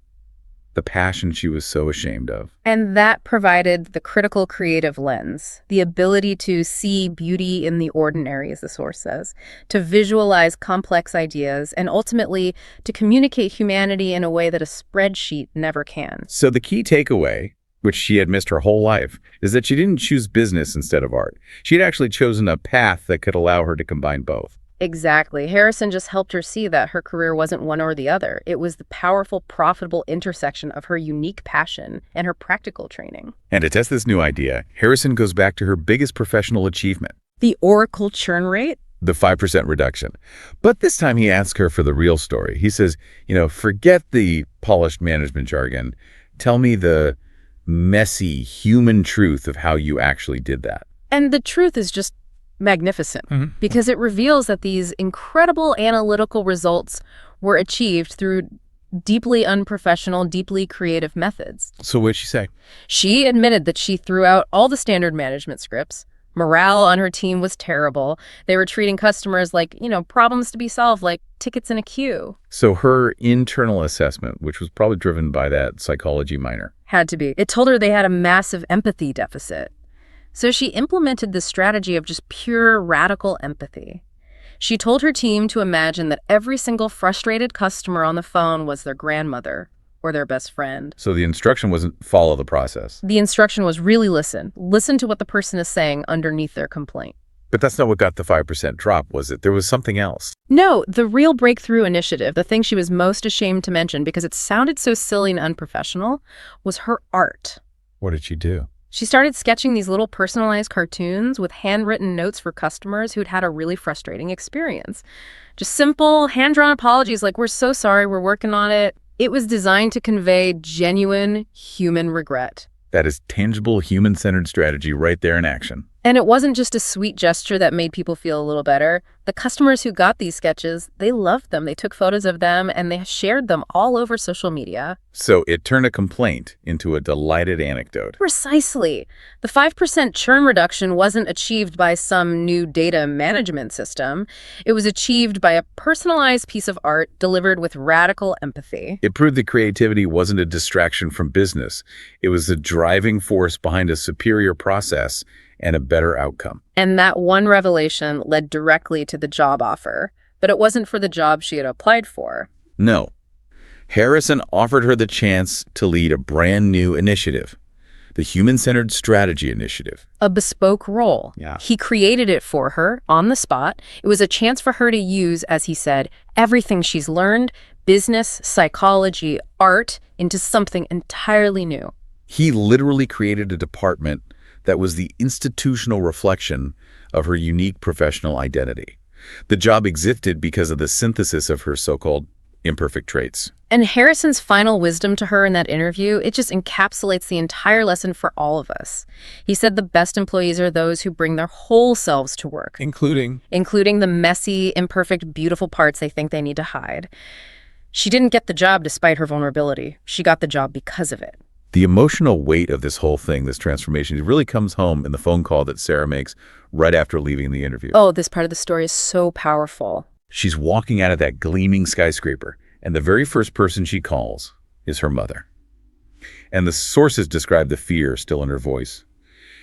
the passion she was so ashamed of. And that provided the critical creative lens, the ability to see beauty in the ordinary, as the source says, to visualize complex ideas, and ultimately to communicate humanity in a way that a spreadsheet never can. So the key takeaway, which she had missed her whole life, is that she didn't choose business instead of art. She had actually chosen a path that could allow her to combine both. Exactly. Harrison just helped her see that her career wasn't one or the other. It was the powerful, profitable intersection of her unique passion and her practical training. And to test this new idea, Harrison goes back to her biggest professional achievement, The Oracle churn rate? the 5% reduction. But this time he asks her for the real story. He says, forget the polished management jargon. Tell me the messy human truth of how you actually did that. And the truth is just magnificent because it reveals that these incredible analytical results were achieved through deeply unprofessional, deeply creative methods. So what'd she say? She admitted that she threw out all the standard management scripts. Morale on her team was terrible. They were treating customers like, problems to be solved, like tickets in a queue. So her internal assessment, which was probably driven by that psychology minor. Had to be. It told her they had a massive empathy deficit. So she implemented this strategy of just pure radical empathy. She told her team to imagine that every single frustrated customer on the phone was their grandmother or their best friend. So the instruction wasn't follow the process. The instruction was really listen. Listen to what the person is saying underneath their complaint. But that's not what got the 5% drop, was it? There was something else. No, the real breakthrough initiative, the thing she was most ashamed to mention because it sounded so silly and unprofessional, was her art. What did she do? She started sketching these little personalized cartoons with handwritten notes for customers who'd had a really frustrating experience. Just simple, hand-drawn apologies like, we're so sorry, we're working on it. It was designed to convey genuine human regret. That is tangible, human-centered strategy right there in action. And it wasn't just a sweet gesture that made people feel a little better. The customers who got these sketches, they loved them. They took photos of them and they shared them all over social media. So it turned a complaint into a delighted anecdote. Precisely. The 5% churn reduction wasn't achieved by some new data management system. It was achieved by a personalized piece of art delivered with radical empathy. It proved that creativity wasn't a distraction from business. It was the driving force behind a superior process and a better outcome. And that one revelation led directly to the job offer. But it wasn't for the job she had applied for. No. Harrison offered her the chance to lead a brand new initiative, the Human-Centered Strategy Initiative. A bespoke role. Yeah. He created it for her on the spot. It was a chance for her to use, as he said, everything she's learned, business, psychology, art, into something entirely new. He literally created a department that was the institutional reflection of her unique professional identity. The job existed because of the synthesis of her so-called imperfect traits. And Harrison's final wisdom to her in that interview, it just encapsulates the entire lesson for all of us. He said the best employees are those who bring their whole selves to work. Including the messy, imperfect, beautiful parts they think they need to hide. She didn't get the job despite her vulnerability. She got the job because of it. The emotional weight of this whole thing, this transformation, it really comes home in the phone call that Sarah makes right after leaving the interview. Oh, this part of the story is so powerful. She's walking out of that gleaming skyscraper, and the very first person she calls is her mother. And the sources describe the fear still in her voice.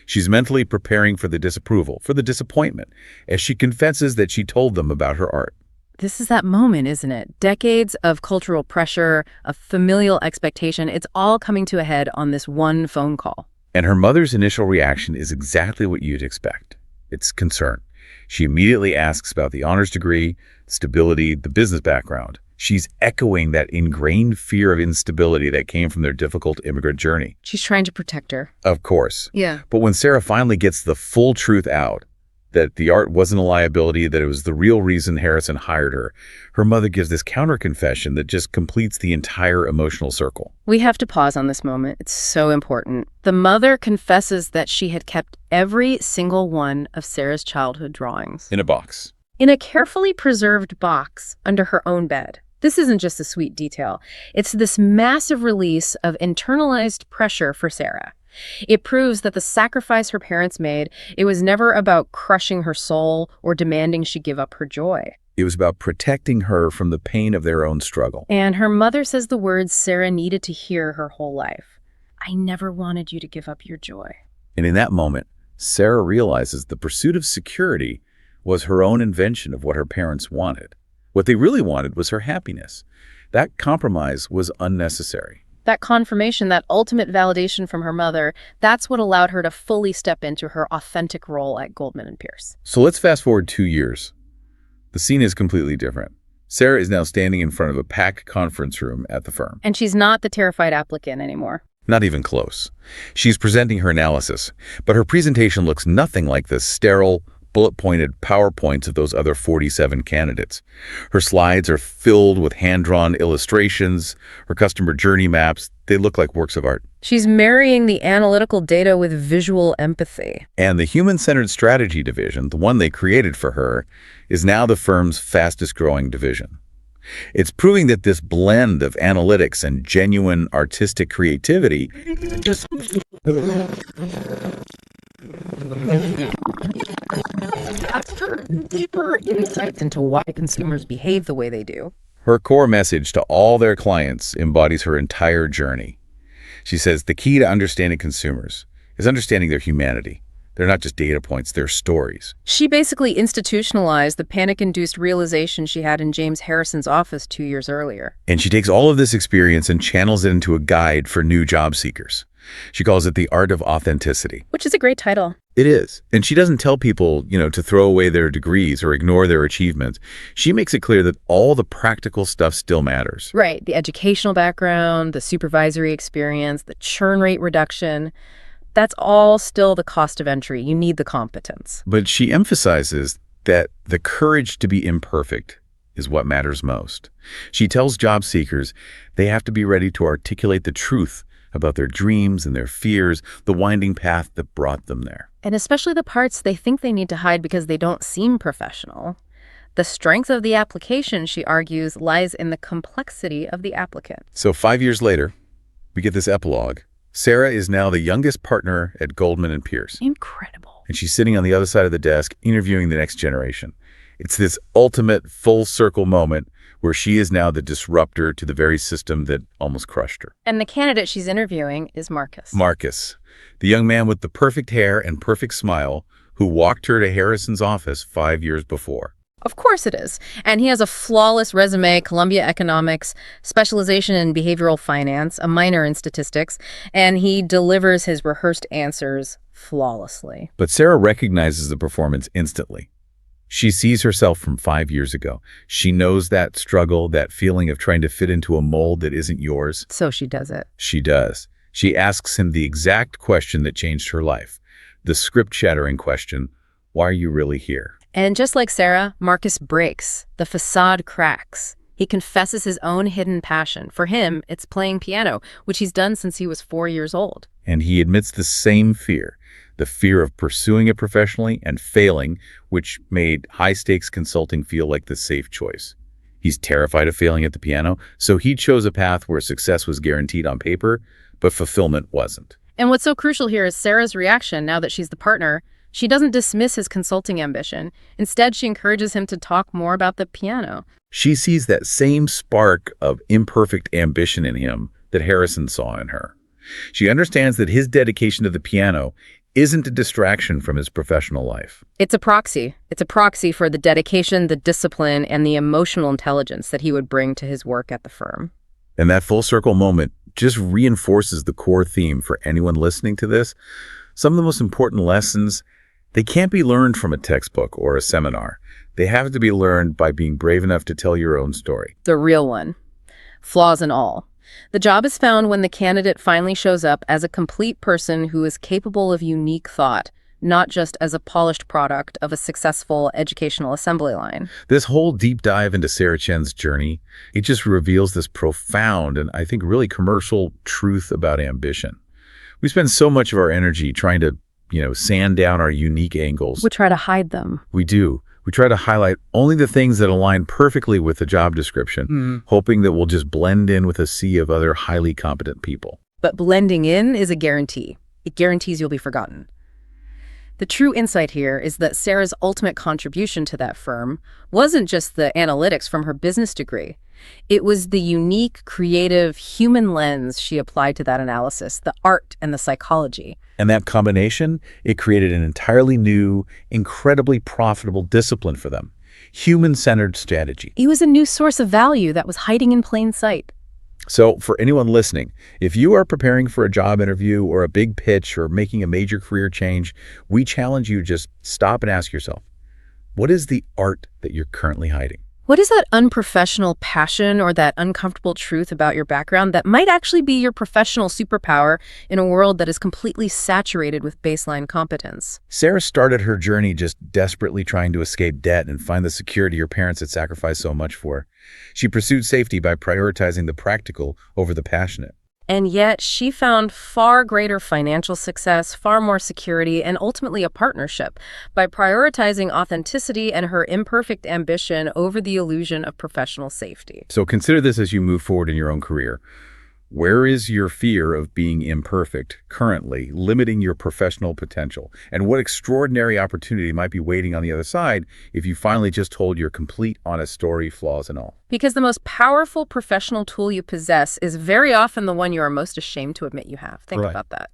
She's mentally preparing for the disapproval, for the disappointment, as she confesses that she told them about her art. This is that moment, isn't it? Decades of cultural pressure, of familial expectation, it's all coming to a head on this one phone call. And her mother's initial reaction is exactly what you'd expect. It's concern. She immediately asks about the honors degree, stability, the business background. She's echoing that ingrained fear of instability that came from their difficult immigrant journey. She's trying to protect her. Of course. Yeah. But when Sarah finally gets the full truth out, that the art wasn't a liability, that it was the real reason Harrison hired her, her mother gives this counter-confession that just completes the entire emotional circle. We have to pause on this moment. It's so important. The mother confesses that she had kept every single one of Sarah's childhood drawings In a box. in a carefully preserved box under her own bed. This isn't just a sweet detail. It's this massive release of internalized pressure for Sarah. It proves that the sacrifice her parents made, it was never about crushing her soul or demanding she give up her joy. It was about protecting her from the pain of their own struggle. And her mother says the words Sarah needed to hear her whole life. I never wanted you to give up your joy. And in that moment, Sarah realizes the pursuit of security was her own invention of what her parents wanted. What they really wanted was her happiness. That compromise was unnecessary. That confirmation, that ultimate validation from her mother, that's what allowed her to fully step into her authentic role at Goldman & Pierce. So let's fast forward 2 years. The The scene is completely different. Sarah is now standing in front of a packed conference room at the firm. And she's not the terrified applicant anymore. Not even close. She's presenting her analysis, but her presentation looks nothing like the sterile, bullet-pointed PowerPoints of those other 47 candidates. Her slides are filled with hand-drawn illustrations, her customer journey maps. They look like works of art. She's marrying the analytical data with visual empathy. And the human-centered strategy division, the one they created for her, is now the firm's fastest-growing division. It's proving that this blend of analytics and genuine artistic creativity deeper insights into why consumers behave the way they do. Her core message to all their clients embodies her entire journey. She says the key to understanding consumers is understanding their humanity. They're not just data points, they're stories. She basically institutionalized the panic-induced realization she had in James Harrison's office 2 years earlier. And she takes all of this experience and channels it into a guide for new job seekers. She calls it the art of authenticity. Which is a great title. It is. And she doesn't tell people, to throw away their degrees or ignore their achievements. She makes it clear that all the practical stuff still matters. Right. The educational background, the supervisory experience, the churn rate reduction. That's all still the cost of entry. You need the competence. But she emphasizes that the courage to be imperfect is what matters most. She tells job seekers they have to be ready to articulate the truth about their dreams and their fears, the winding path that brought them there. And especially the parts they think they need to hide because they don't seem professional. The strength of the application, she argues, lies in the complexity of the applicant. So 5 years later, we get this epilogue. Sarah is now the youngest partner at Goldman & Pierce. Incredible. And she's sitting on the other side of the desk interviewing the next generation. It's this ultimate full circle moment where she is now the disruptor to the very system that almost crushed her. And the candidate she's interviewing is Marcus. Marcus, the young man with the perfect hair and perfect smile who walked her to Harrison's office 5 years before. Of course it is. And he has a flawless resume, Columbia Economics, specialization in behavioral finance, a minor in statistics, and he delivers his rehearsed answers flawlessly. But Sarah recognizes the performance instantly. She sees herself from 5 years ago. She knows that struggle, that feeling of trying to fit into a mold that isn't yours. So she does it. She does. She asks him the exact question that changed her life. The script-shattering question, why are you really here? And just like Sarah, Marcus breaks. The facade cracks. He confesses his own hidden passion. For him, it's playing piano, which he's done since he was 4 years old. And he admits the same fear, the fear of pursuing it professionally and failing, which made high-stakes consulting feel like the safe choice. He's terrified of failing at the piano, so he chose a path where success was guaranteed on paper, but fulfillment wasn't. And what's so crucial here is Sarah's reaction now that she's the partner. She doesn't dismiss his consulting ambition. Instead, she encourages him to talk more about the piano. She sees that same spark of imperfect ambition in him that Harrison saw in her. She understands that his dedication to the piano isn't a distraction from his professional life. It's a proxy. It's a proxy for the dedication, the discipline, and the emotional intelligence that he would bring to his work at the firm. And that full circle moment just reinforces the core theme for anyone listening to this. Some of the most important lessons, they can't be learned from a textbook or a seminar. They have to be learned by being brave enough to tell your own story. The real one. Flaws and all. The job is found when the candidate finally shows up as a complete person who is capable of unique thought, not just as a polished product of a successful educational assembly line. This whole deep dive into Sarah Chen's journey, it just reveals this profound and I think really commercial truth about ambition. We spend so much of our energy trying to, sand down our unique angles. We try to hide them. We do. We try to highlight only the things that align perfectly with the job description, hoping that we'll just blend in with a sea of other highly competent people. But blending in is a guarantee. It guarantees you'll be forgotten. The true insight here is that Sarah's ultimate contribution to that firm wasn't just the analytics from her business degree. It was the unique, creative, human lens she applied to that analysis, the art and the psychology. And that combination, it created an entirely new, incredibly profitable discipline for them. Human-centered strategy. It was a new source of value that was hiding in plain sight. So for anyone listening, if you are preparing for a job interview or a big pitch or making a major career change, we challenge you to just stop and ask yourself, What is the art that you're currently hiding? What is that unprofessional passion or that uncomfortable truth about your background that might actually be your professional superpower in a world that is completely saturated with baseline competence? Sarah started her journey just desperately trying to escape debt and find the security her parents had sacrificed so much for. She pursued safety by prioritizing the practical over the passionate. And yet she found far greater financial success, far more security, and ultimately a partnership by prioritizing authenticity and her imperfect ambition over the illusion of professional safety. So consider this as you move forward in your own career. Where is your fear of being imperfect currently limiting your professional potential? And what extraordinary opportunity might be waiting on the other side if you finally just told your complete, honest story, flaws and all? Because the most powerful professional tool you possess is very often the one you are most ashamed to admit you have. Think Right. about that.